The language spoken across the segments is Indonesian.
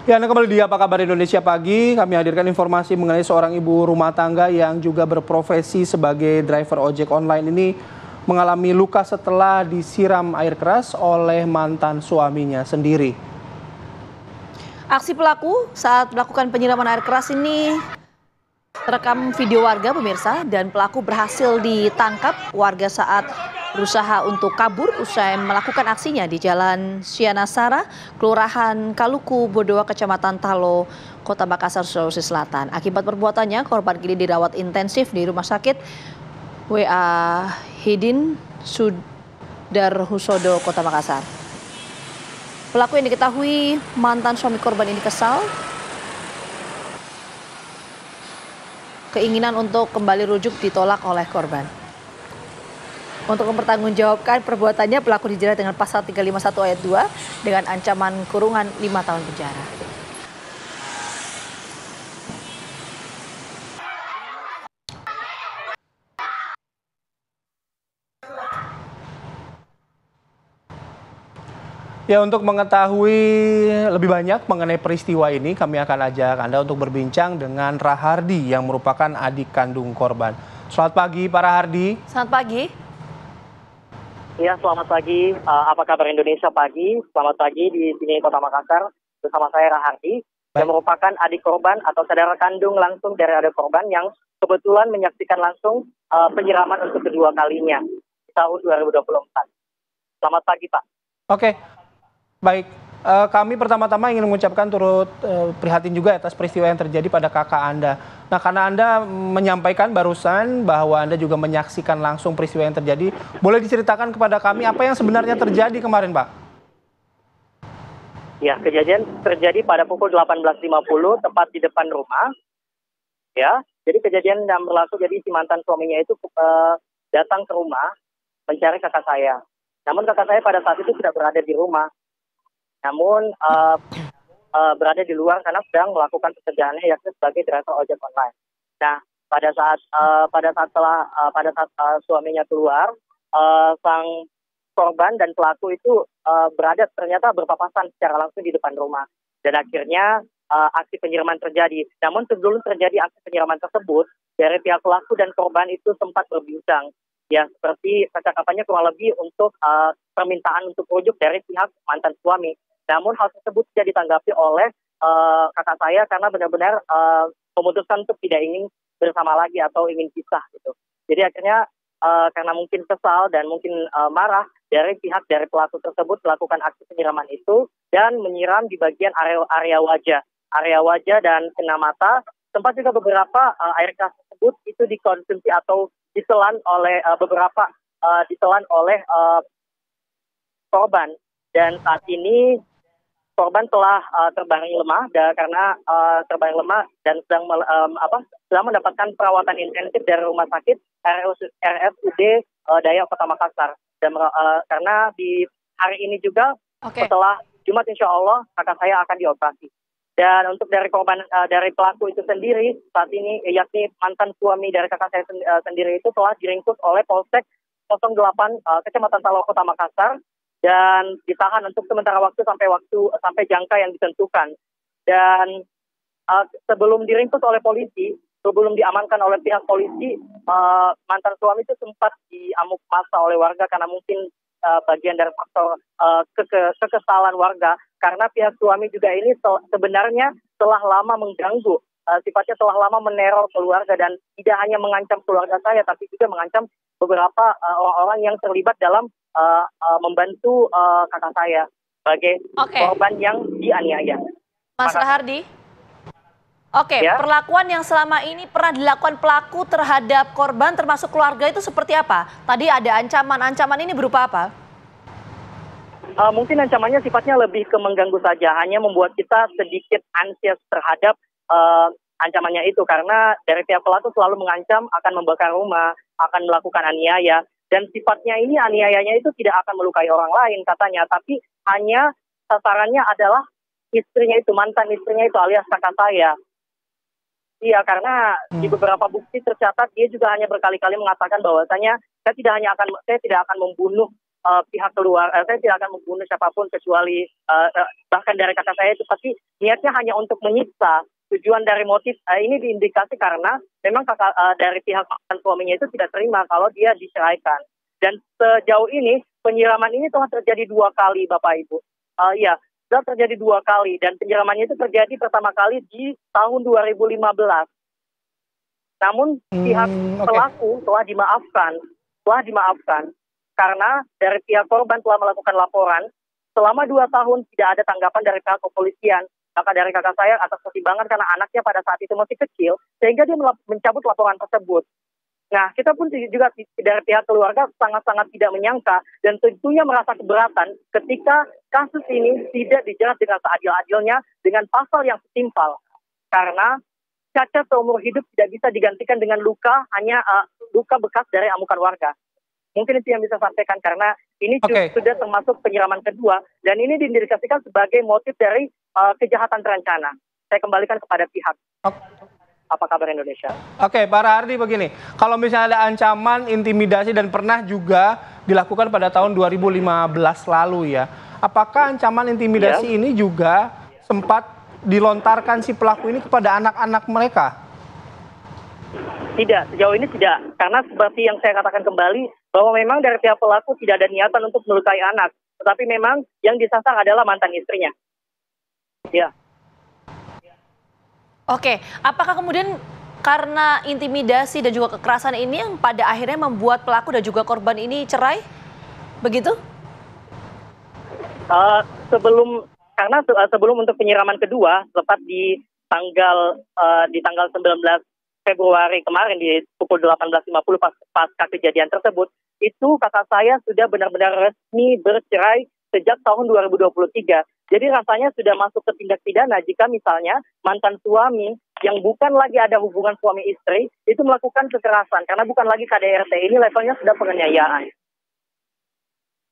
Ya, Anda kembali di Apa Kabar Indonesia Pagi. Kami hadirkan informasi mengenai seorang ibu rumah tangga yang juga berprofesi sebagai driver ojek online ini mengalami luka setelah disiram air keras oleh mantan suaminya sendiri. Aksi pelaku saat melakukan penyiraman air keras ini terekam video warga pemirsa, dan pelaku berhasil ditangkap warga saat berusaha untuk kabur usai melakukan aksinya di Jalan Sianasara, Kelurahan Kaluku, Bodoa, Kecamatan Talo, Kota Makassar, Sulawesi Selatan. Akibat perbuatannya, korban kini dirawat intensif di Rumah Sakit W.A. Hidin Sudarhusodo, Kota Makassar. Pelaku yang diketahui mantan suami korban ini kesal. Keinginan untuk kembali rujuk ditolak oleh korban. Untuk mempertanggungjawabkan perbuatannya, pelaku dijerat dengan pasal 351 ayat 2 dengan ancaman kurungan 5 tahun penjara. Ya, untuk mengetahui lebih banyak mengenai peristiwa ini, kami akan ajak Anda untuk berbincang dengan Rahardi yang merupakan adik kandung korban. Selamat pagi, Pak Rahardi. Selamat pagi. Ya, selamat pagi. Apa kabar Indonesia pagi? Selamat pagi di sini Kota Makassar bersama saya Rahardi yang merupakan adik korban atau saudara kandung langsung dari adik korban yang kebetulan menyaksikan langsung penyiraman untuk kedua kalinya di tahun 2024. Selamat pagi, Pak. Oke. Baik, kami pertama-tama ingin mengucapkan turut prihatin juga atas peristiwa yang terjadi pada kakak Anda. Nah, karena Anda menyampaikan barusan bahwa Anda juga menyaksikan langsung peristiwa yang terjadi, boleh diceritakan kepada kami apa yang sebenarnya terjadi kemarin, Pak? Ya, kejadian terjadi pada pukul 18.50 tepat di depan rumah. Ya, jadi kejadian yang berlaku, jadi si mantan suaminya itu datang ke rumah mencari kakak saya. Namun kakak saya pada saat itu tidak berada di rumah. Namun berada di luar karena sedang melakukan pekerjaannya yakni sebagai driver ojek online. Nah, pada saat suaminya keluar, sang korban dan pelaku itu ternyata berpapasan secara langsung di depan rumah. Dan akhirnya aksi penyiraman terjadi. Namun sebelum terjadi aksi penyiraman tersebut, dari pihak pelaku dan korban itu sempat berbincang. Ya, seperti percakapannya kurang lebih untuk permintaan untuk rujuk dari pihak mantan suami. Namun hal tersebut tidak ditanggapi oleh kakak saya karena benar-benar memutuskan untuk tidak ingin bersama lagi atau ingin pisah gitu. Jadi akhirnya karena mungkin kesal dan mungkin marah dari pelaku tersebut melakukan aksi penyiraman itu dan menyiram di bagian area wajah dan kena mata. Sempat juga beberapa air keras tersebut itu dikonsumsi atau ditelan oleh korban. Dan saat ini korban telah terbaring lemah terbaring lemah dan sedang mendapatkan perawatan intensif dari rumah sakit RSUD Dayak Kota Makassar. Dan karena di hari ini juga setelah Jumat insya Allah kakak saya akan dioperasi. Dan untuk dari korban dari pelaku itu sendiri saat ini yakni mantan suami dari kakak saya sendiri itu telah diringkus oleh Polsek 08 Kecamatan Talo, Kota Makassar dan ditahan untuk sementara waktu sampai jangka yang ditentukan. Dan sebelum diringkus oleh polisi, sebelum diamankan oleh pihak polisi, mantan suami itu sempat diamuk massa oleh warga karena mungkin bagian dari faktor kekesalan warga karena pihak suami juga ini sebenarnya telah lama mengganggu, sifatnya telah lama meneror keluarga dan tidak hanya mengancam keluarga saya tapi juga mengancam beberapa orang-orang yang terlibat dalam membantu kakak saya sebagai korban yang dianiaya. Mas Rahardi. Ya? Perlakuan yang selama ini pernah dilakukan pelaku terhadap korban termasuk keluarga itu seperti apa? Tadi ada ancaman ini berupa apa? Mungkin ancamannya sifatnya lebih ke mengganggu saja, hanya membuat kita sedikit ansias terhadap ancamannya itu karena dari pihak pelaku selalu mengancam akan membakar rumah, akan melakukan aniaya. Dan sifatnya ini aniayanya itu tidak akan melukai orang lain katanya, tapi hanya sasarannya adalah istrinya itu, mantan istrinya itu alias kakak saya. Iya, karena di beberapa bukti tercatat dia juga hanya berkali-kali mengatakan bahwasanya saya tidak akan membunuh pihak keluar, saya tidak akan membunuh siapapun kecuali bahkan dari kakak saya itu pasti niatnya hanya untuk menyiksa. Tujuan dari motif ini diindikasi karena memang kakak dari pihak mantan suaminya itu tidak terima kalau dia diceraikan. Dan sejauh ini penyiraman ini telah terjadi 2 kali, Bapak Ibu. Iya, sudah terjadi 2 kali dan penyiramannya itu terjadi pertama kali di tahun 2015. Namun pihak pelaku telah dimaafkan karena dari pihak korban telah melakukan laporan. Selama 2 tahun tidak ada tanggapan dari pihak kepolisian. Maka dari kakak saya atas pertimbangan karena anaknya pada saat itu masih kecil, sehingga dia mencabut laporan tersebut. Nah, kita pun juga dari pihak keluarga sangat-sangat tidak menyangka dan tentunya merasa keberatan ketika kasus ini tidak dijerat dengan seadil-adilnya dengan pasal yang setimpal. Karena cacat seumur hidup tidak bisa digantikan dengan luka, hanya luka bekas dari amukan warga. Mungkin itu yang bisa sampaikan karena ini sudah termasuk penyiraman kedua dan ini diindikasikan sebagai motif dari kejahatan terencana. Saya kembalikan kepada pihak. Apa kabar Indonesia? Oke, Pak Rahardi begini, kalau misalnya ada ancaman, intimidasi dan pernah juga dilakukan pada tahun 2015 lalu ya, apakah ancaman intimidasi ini juga sempat dilontarkan si pelaku ini kepada anak-anak mereka? Tidak, sejauh ini tidak. Karena seperti yang saya katakan kembali, bahwa memang dari pihak pelaku tidak ada niatan untuk melukai anak. Tetapi memang yang disasar adalah mantan istrinya. Ya. Oke, apakah kemudian karena intimidasi dan juga kekerasan ini yang pada akhirnya membuat pelaku dan juga korban ini cerai? Begitu? Sebelum untuk penyiraman kedua, tepat di tanggal 19 Februari kemarin di pukul 18.50 pasca kejadian tersebut, itu kakak saya sudah benar-benar resmi bercerai sejak tahun 2023. Jadi rasanya sudah masuk ke tindak pidana jika misalnya mantan suami yang bukan lagi ada hubungan suami istri itu melakukan kekerasan karena bukan lagi KDRT, ini levelnya sudah penganiayaan.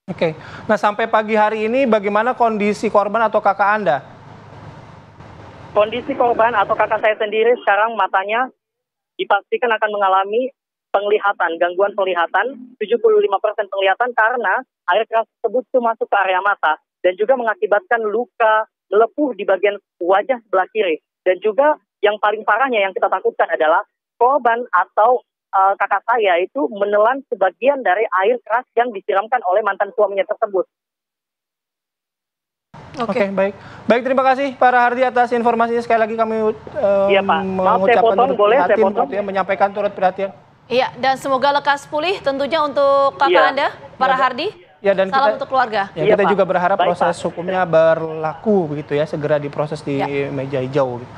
Oke, nah sampai pagi hari ini bagaimana kondisi korban atau kakak Anda? Kondisi korban atau kakak saya sendiri sekarang matanya dipastikan akan mengalami penglihatan, gangguan penglihatan, 75% penglihatan karena air keras tersebut itu masuk ke area mata dan juga mengakibatkan luka melepuh di bagian wajah sebelah kiri. Dan juga yang paling parahnya yang kita takutkan adalah korban atau kakak saya itu menelan sebagian dari air keras yang disiramkan oleh mantan suaminya tersebut. Oke, baik. Baik, terima kasih Pak Rahardi atas informasinya. Sekali lagi kami Iya, Pak. Maaf, saya potong, boleh saya potong? Menyampaikan turut perhatian. Iya, dan semoga lekas pulih tentunya untuk kakak Anda, Pak Rahardi. Ya, dan salam kita, untuk keluarga. Ya, kita juga berharap proses hukumnya berlaku begitu ya, segera diproses di meja hijau. Gitu.